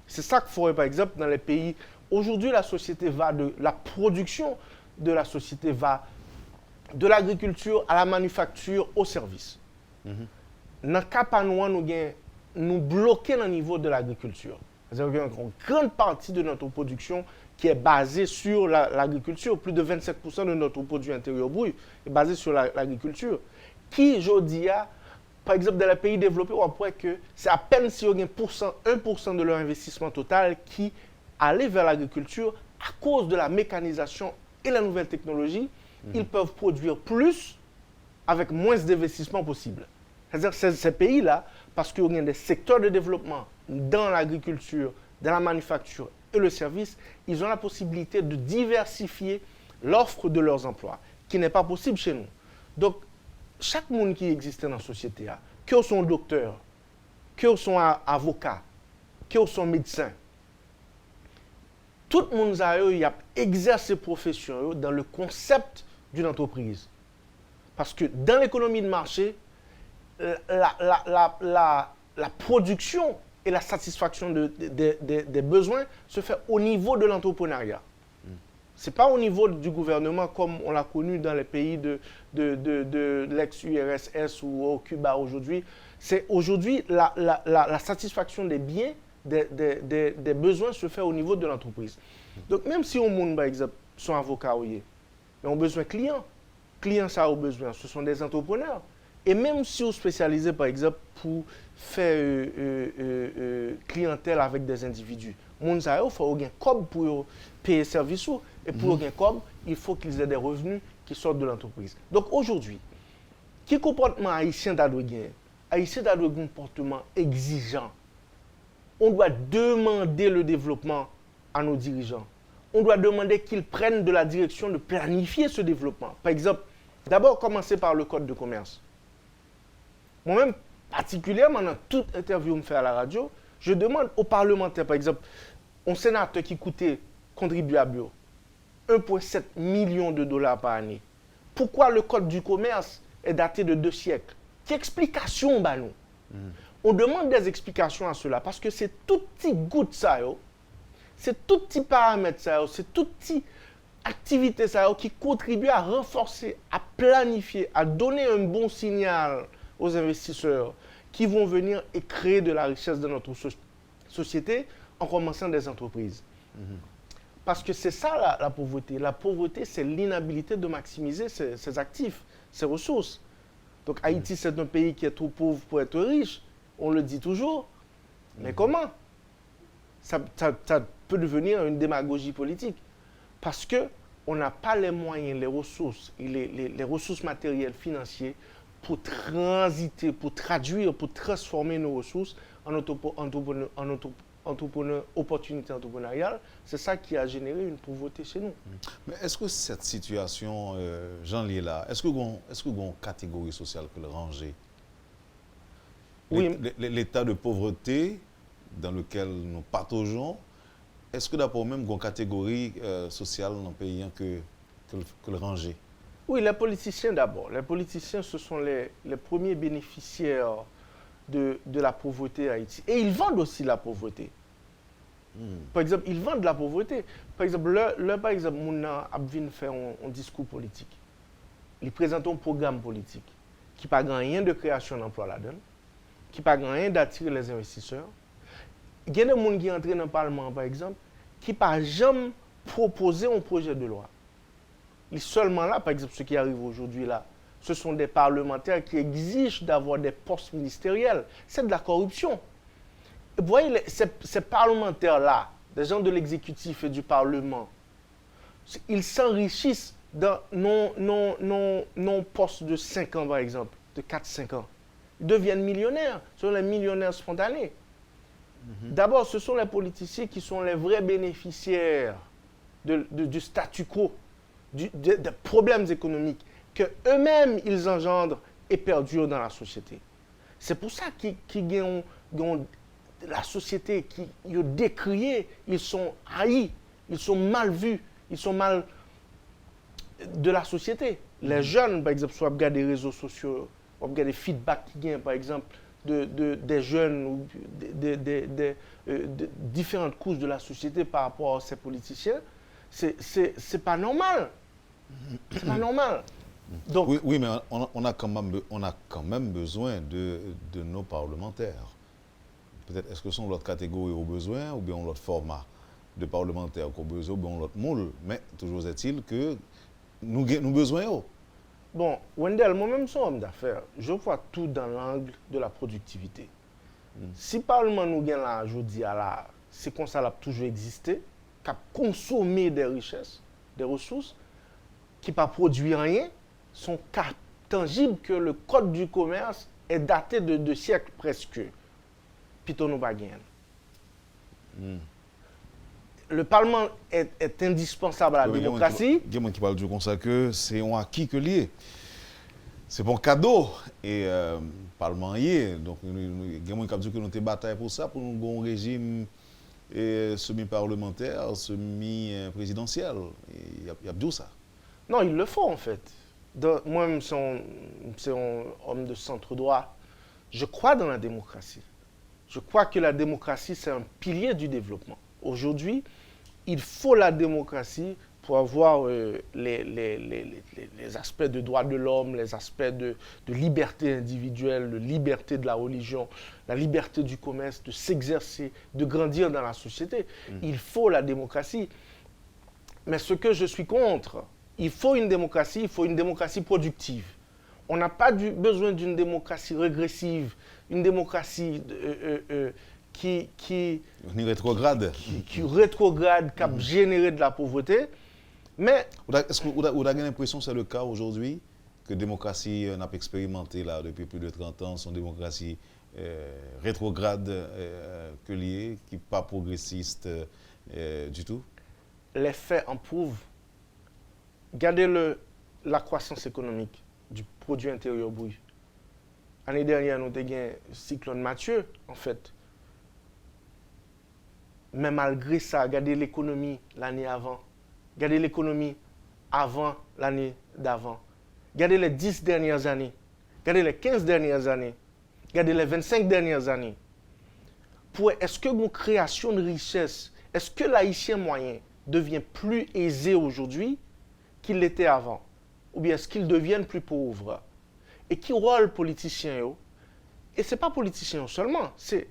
C'est ça qu'il faudrait, par exemple, dans les pays. Aujourd'hui, la société va de la production de la société va de l'agriculture à la manufacture au service. Dans le cas par nous bloquons au niveau de l'agriculture. C'est-à-dire qu'il y a une grande partie de notre production qui est basée sur l'agriculture. Plus de 27% de notre produit intérieur brut est basé sur l'agriculture. Qui, je dis, par exemple, dans les pays développés, on voit que c'est à peine si on a 1% de leur investissement total qui allait vers l'agriculture à cause de la mécanisation et la nouvelle technologie ils peuvent produire plus avec moins d'investissement possible. C'est-à-dire que ces pays-là, parce qu'il y a des secteurs de développement dans l'agriculture, dans la manufacture et le service, ils ont la possibilité de diversifier l'offre de leurs emplois, qui n'est pas possible chez nous. Donc, chaque monde qui existe dans la société, que sont docteurs, que sont avocats, que sont médecins, tout le monde a exercé ses professions dans le concept d'une entreprise. Parce que dans l'économie de marché, la production et la satisfaction des besoins se fait au niveau de l'entrepreneuriat. Ce n'est pas au niveau du gouvernement comme on l'a connu dans les pays de l'ex-URSS ou au Cuba aujourd'hui. C'est aujourd'hui la satisfaction des biens, des besoins se fait au niveau de l'entreprise. Donc même si on monde, par exemple, sont avocats, mais on a besoin de clients. Clients, ça a besoin, ce sont des entrepreneurs. Et même si on spécialisé, par exemple, pour faire clientèle avec des individus, il faut un cob pour payer service et pour un cob, il faut qu'ils aient des revenus qui sortent de l'entreprise. Donc aujourd'hui, quel comportement haïtien doit gagner? Haïtien doit avoir un comportement exigeant. On doit demander le développement à nos dirigeants. On doit demander qu'ils prennent de la direction de planifier ce développement. Par exemple, d'abord commencer par le code de commerce. Moi-même, particulièrement dans toute interview que je fais à la radio, je demande aux parlementaires, par exemple, un sénateur qui coûtait contribuable 1,7 million de dollars par année. Pourquoi le code du commerce est daté de 2 siècles? Quelle explication bah nous? On demande des explications à cela parce que c'est tout petit goutte ça, c'est tout petit paramètre ça, c'est tout petit activité ça qui contribue à renforcer, à planifier, à donner un bon signal aux investisseurs qui vont venir et créer de la richesse dans notre société en commençant des entreprises. Parce que c'est ça la pauvreté. La pauvreté, c'est l'inhabilité de maximiser ses actifs, ses ressources. Donc Haïti, c'est un pays qui est trop pauvre pour être riche. On le dit toujours. Mais comment? Ça peut devenir une démagogie politique. Parce qu'on n'a pas les moyens, les ressources, les ressources matérielles, financières pour transiter, pour traduire, pour transformer nos ressources en opportunité entrepreneuriale. C'est ça qui a généré une pauvreté chez nous. Mais est-ce que cette situation, Jean-Lié là, est-ce que vous avez une catégorie sociale que le ranger? Oui. L'état de pauvreté dans lequel nous partageons, est-ce que d'abord même une catégorie sociale dans le pays que le ranger? Oui, les politiciens d'abord. Les politiciens, ce sont les premiers bénéficiaires de la pauvreté à Haïti. Et ils vendent aussi la pauvreté. Par exemple, ils vendent la pauvreté. Par exemple, par exemple, Mouna Abvin fait un discours politique. Ils présentent un programme politique qui n'a pas rien de création d'emploi là-dedans, qui n'a pas rien d'attirer les investisseurs. Il y a des gens qui entrent dans le Parlement, par exemple, qui n'ont jamais proposé un projet de loi. Ils sont seulement là, par exemple, ce qui arrive aujourd'hui là, ce sont des parlementaires qui exigent d'avoir des postes ministériels. C'est de la corruption. Et vous voyez, ces parlementaires-là, des gens de l'exécutif et du Parlement, ils s'enrichissent dans non postes de 5 ans, par exemple, de 4-5 ans. Ils deviennent millionnaires. Ce sont les millionnaires spontanés. D'abord, ce sont les politiciens qui sont les vrais bénéficiaires du statu quo, des problèmes économiques que eux-mêmes ils engendrent et perdurent dans la société. C'est pour ça qu'ils ont la société qui est décriée, ils sont haïs, ils sont mal vus, ils sont mal de la société. Les jeunes, par exemple, soit regardent les réseaux sociaux, on regarde les feedbacks qui gagnent, par exemple, des jeunes ou de différentes couches de la société par rapport à ces politiciens, c'est pas normal. C'est pas normal. Donc, oui, mais on a quand même besoin de nos parlementaires. Peut-être est-ce que sont l'autre catégorie au besoin ou bien l'autre format de parlementaires qu'on besoin ou bien l'autre moule. Mais toujours est-il que nous avons besoin. Bon, Wendell, moi-même, je suis homme d'affaires. Je vois tout dans l'angle de la productivité. Si le Parlement nous gagne là, je dis, c'est comme ça, il a toujours existé, qu'à consommer des richesses, des ressources, qui pas produit rien, sont cas tangibles que le code du commerce est daté de 2 siècles presque. Plutôt nous pas gagner. Le Parlement est indispensable à la démocratie. Il y a des gens qui parlent du comme ça que c'est un acquis que lié. C'est bon cadeau. Et le Parlement y est. Donc, il y a des gens qui disent que nous avons bataille pour ça, pour nous avoir un régime semi-parlementaire, semi-présidentiel. Il y a tout ça. Non, il le faut en fait. Moi-même, c'est un homme de centre droit. Je crois dans la démocratie. Je crois que la démocratie, c'est un pilier du développement. Aujourd'hui, il faut la démocratie pour avoir les aspects de droits de l'homme, les aspects de liberté individuelle, de liberté de la religion, la liberté du commerce, de s'exercer, de grandir dans la société. Il faut la démocratie. Mais ce que je suis contre, il faut une démocratie productive. On n'a pas besoin d'une démocratie régressive, une démocratie qui rétrograde, qui a généré de la pauvreté. Mais est-ce que vous avez l'impression que c'est le cas aujourd'hui, que la démocratie n'a pas expérimenté là, depuis plus de 30 ans, son démocratie rétrograde que liée, qui n'est pas progressiste du tout? Les faits en prouvent. Regardez la croissance économique du produit intérieur brut. L'année dernière, nous avons eu un cyclone Mathieu, en fait. Mais malgré ça, regardez l'économie l'année avant. Regardez l'économie avant l'année d'avant. Regardez les 10 dernières années. Regardez les 15 dernières années. Regardez les 25 dernières années. Est-ce que une création de richesse, est-ce que l'haïtien moyen devient plus aisé aujourd'hui qu'il l'était avant? Ou bien est-ce qu'il devient plus pauvre? Et qui rôle politicien? Et ce n'est pas politicien seulement, c'est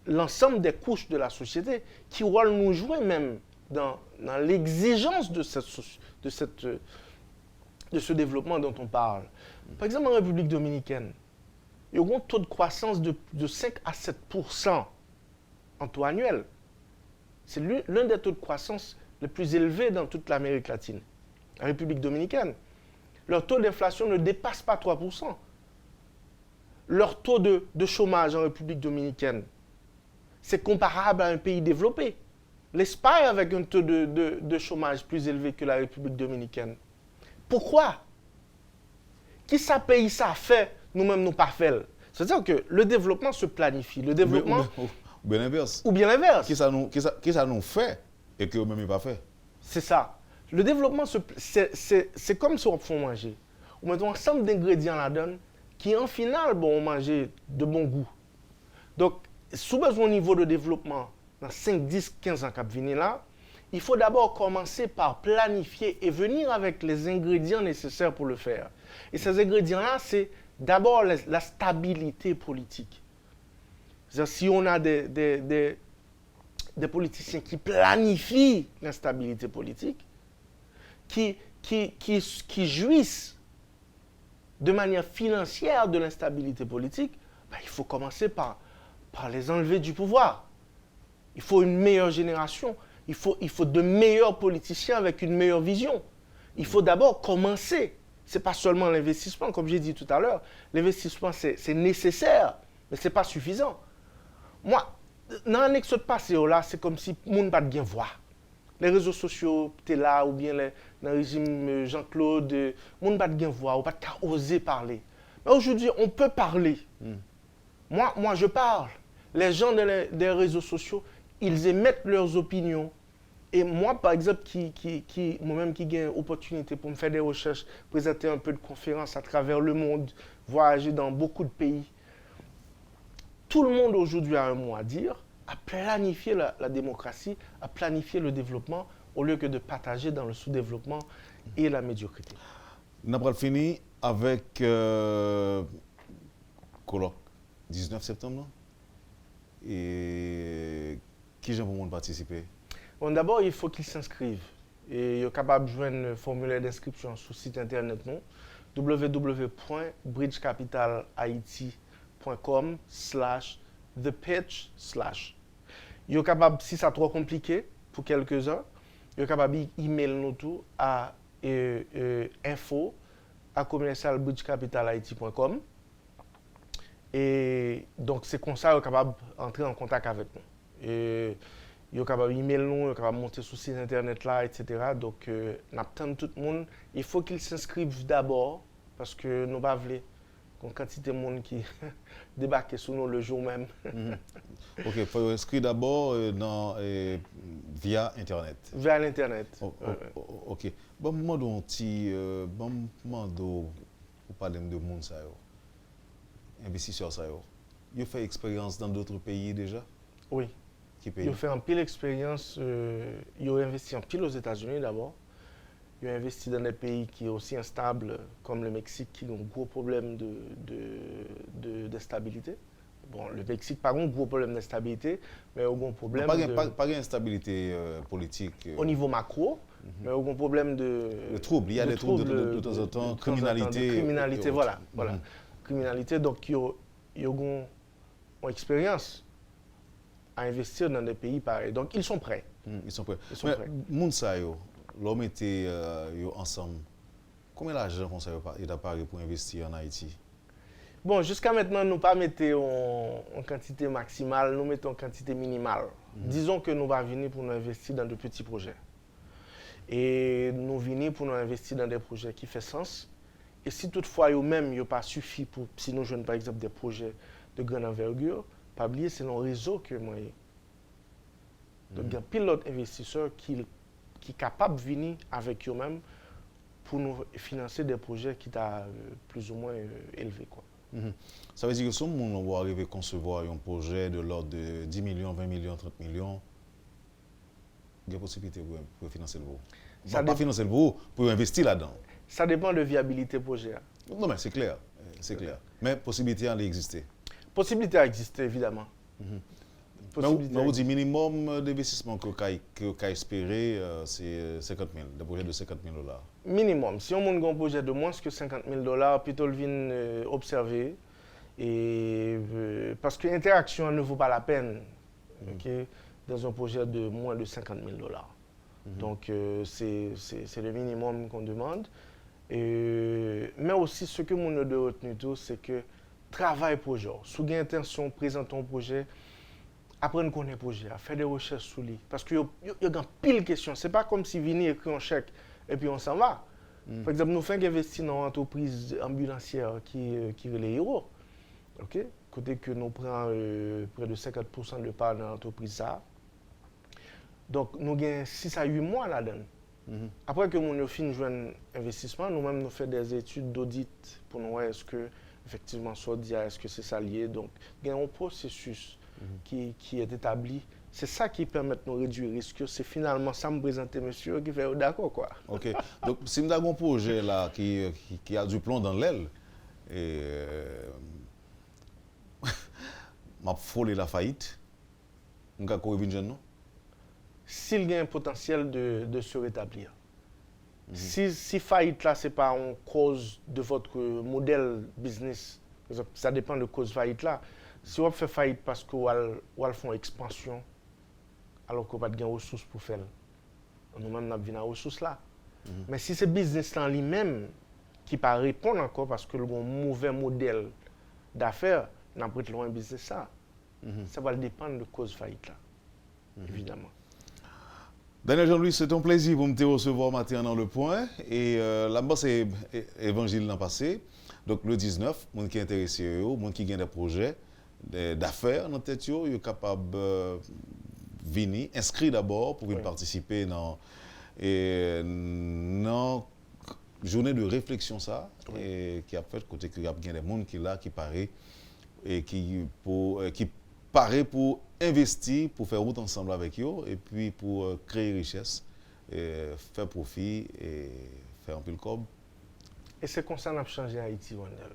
l'ensemble des couches de la société qui rôle nous jouer même dans l'exigence de ce développement dont on parle. Par exemple, en République dominicaine, il y a un taux de croissance de 5 à 7% en taux annuel. C'est l'un des taux de croissance les plus élevés dans toute l'Amérique latine. En République dominicaine, leur taux d'inflation ne dépasse pas 3%. Leur taux de chômage en République dominicaine, c'est comparable à un pays développé. L'Espagne avec un taux de chômage plus élevé que la République dominicaine. Pourquoi? Qui ça pays ça fait, nous-mêmes nous pas fait? C'est-à-dire que le développement se planifie. Le développement... Ou bien l'inverse. Ou bien l'inverse. Qui ça nous fait et que nous-mêmes pas fait? C'est ça. Le développement, c'est comme si on fait manger. On met un ensemble d'ingrédients là-dedans qui, en final, bon, manger de bon goût. Donc, sous besoin au niveau de développement, dans 5, 10, 15 ans qui venir là, il faut d'abord commencer par planifier et venir avec les ingrédients nécessaires pour le faire. Et ces ingrédients-là, c'est d'abord la stabilité politique. C'est-à-dire, si on a des politiciens qui planifient l'instabilité politique, qui jouissent de manière financière de l'instabilité politique, ben, il faut commencer par les enlever du pouvoir. Il faut une meilleure génération. Il faut de meilleurs politiciens avec une meilleure vision. Il faut d'abord commencer. Ce n'est pas seulement l'investissement, comme j'ai dit tout à l'heure. L'investissement, c'est nécessaire, mais ce n'est pas suffisant. Moi, dans l'annexe passé, là, c'est comme si le monde n'a pas de bien voir. Les réseaux sociaux, t'es là, ou bien dans le régime Jean-Claude, le monde n'a pas de bien voir, ou pas de oser parler. Mais aujourd'hui, on peut parler. Moi, je parle. Les gens des réseaux sociaux, ils émettent leurs opinions. Et moi, par exemple, moi-même qui ai l'opportunité pour me faire des recherches, présenter un peu de conférences à travers le monde, voyager dans beaucoup de pays, tout le monde aujourd'hui a un mot à dire, à planifier la démocratie, à planifier le développement, au lieu que de partager dans le sous-développement et la médiocrité. Nous avons fini avec colloque 19 septembre. Et qui j'aime pour participer? Bon, d'abord, il faut qu'ils s'inscrivent. Et ils sont capables de joindre un formulaire d'inscription sur le site internet www.bridgecapitalit.com/thepitch/. Ils sont capables, si c'est trop compliqué pour quelques-uns, ils sont capables d'email nous tout à info@commercialbridgecapitalhaiti.com. Et donc, c'est comme ça qu'on est capable d'entrer en contact avec nous. Et vous êtes capable d'email nous, vous êtes capable de monter sur le site internet là, etc. Donc, nous attendons tout le monde. Il faut qu'ils s'inscrivent d'abord, parce que nous ne voulons pas une quantité de monde qui débarque sur nous le jour même. OK, il faut inscrire d'abord via Internet. Via l'Internet. OK. Bon, moi, on parle de monde, ça, investisseurs, ça, vous fait expérience dans d'autres pays déjà? Oui. Qui pays? Ils ont fait un pile expérience. Ils ont investi en pile aux États-Unis d'abord. Ils ont investi dans des pays qui sont aussi instables, comme le Mexique, qui ont un gros problème d'instabilité. Bon, le Mexique n'a pas un gros problème d'instabilité, mais il a un problème pas d'instabilité politique. Au niveau macro, mais il a un problème de... Le trouble, il y a des troubles de temps en temps, criminalité. Criminalité, voilà. Criminalité, donc ils ont une expérience à investir dans des pays pareils. Donc ils sont prêts. Ils sont prêts. Mais Mounsa, l'homme était ensemble. Combien d'argent il a parlé pour investir en Haïti? Bon, jusqu'à maintenant, nous ne pas mettre en quantité maximale, nous mettons en quantité minimale. Disons que nous allons venir pour nous investir dans de petits projets. Et nous venons pour nous investir dans des projets qui font sens. Et si toutefois, eux-mêmes, n'ont pas suffi pour, si nous jouons par exemple des projets de grande envergure, pas oublier, c'est nos réseaux que moi. Donc, il y a pile d'autres investisseurs qui sont capables de venir avec eux-mêmes pour nous financer des projets qui sont plus ou moins élevés, quoi. Ça veut dire que si on va arriver à concevoir un projet de l'ordre de 10 millions, 20 millions, 30 millions, il y a possibilité pour financer le gros. Pas financer le gros, pour investir là-dedans. Ça dépend de viabilité projet. Non, mais c'est clair. Clair. Mais possibilité à exister. Possibilité à exister, évidemment. Mais vous dites minimum d'investissement que vous avez espéré, c'est 50 000, des projets de 50 000 $. Minimum. Si on a un projet de moins que 50 000 $, plutôt le vient observer. Et, parce que l'interaction ne vaut pas la peine dans un projet de moins de 50 000 $. Donc, c'est le minimum qu'on demande. Mais aussi, ce que mon de retenu tout, c'est que travail projet. Si vous avez intention de présenter un projet, apprendre à connaître le projet, faire des recherches sur lui. Parce qu'il y a pile de questions. Ce n'est pas comme si venir écrire un chèque et puis on s'en va. Par exemple, nous faisons investir dans une entreprise ambulancière qui est les héros. OK? Côté que nous prenons près de 50% de part dans l'entreprise. Donc, nous avons 6 à 8 mois là-dedans. Après que nous avons fini un investissement, nous-mêmes nous faisons des études d'audit pour nous voir est-ce que, effectivement, est-ce que c'est ça lié. Donc, il y a un processus qui est établi. C'est ça qui permet de nous réduire le risque. C'est finalement ça me présenter monsieur qui fait d'accord, quoi. OK. Donc, si nous avons un projet là qui a du plomb dans l'aile, m'a frôlé la faillite, nous avons corriger jeune non? S'il y a un potentiel de se rétablir. Si faillite là, ce n'est pas une cause de votre modèle business, ça dépend de cause faillite là. Si vous faites faillite parce que vous faites une expansion, alors que vous n'avez pas de ressources pour faire, nous-mêmes, nous avons des ressources là. Mais si c'est business là lui-même qui ne peut répondre encore parce que le mauvais modèle d'affaires, n'a pas loin business ça. Ça va dépendre de cause faillite là, évidemment. Daniel Jean-Louis, c'est un plaisir pour me recevoir matin dans le point. Et là-bas, c'est Évangile l'an passé. Donc le 19, les gens qui sont intéressés, les gens qui ont des projets d'affaires dans tête, ils sont capables de venir, inscrire d'abord pour participer dans journée de réflexion ça, et qui a fait côté qu'il y a des gens qui là qui paraît et qui paraît pour investir, pour faire route ensemble avec eux, et puis pour créer richesse, et faire profit et faire un peu le cob. Et c'est comme ça qu'on a changé Haïti, Wendel.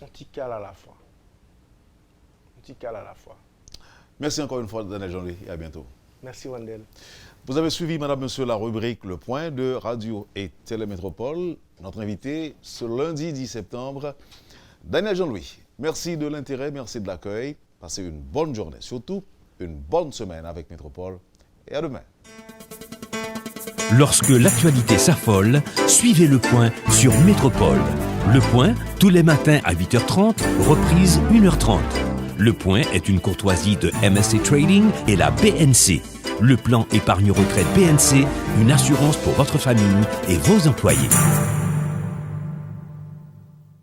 Un petit cal à la fois. Un petit cal à la fois. Merci encore une fois, Daniel Jean-Louis, et à bientôt. Merci, Wendel. Vous avez suivi, Madame, Monsieur, la rubrique Le Point de Radio et Télémétropole. Notre invité, ce lundi 10 septembre, Daniel Jean-Louis. Merci de l'intérêt, merci de l'accueil. Passez une bonne journée, surtout une bonne semaine avec Métropole. Et à demain. Lorsque l'actualité s'affole, suivez Le Point sur Métropole. Le Point, tous les matins à 8h30, reprise 1h30. Le Point est une courtoisie de MSC Trading et la BNC. Le plan épargne retraite BNC, une assurance pour votre famille et vos employés.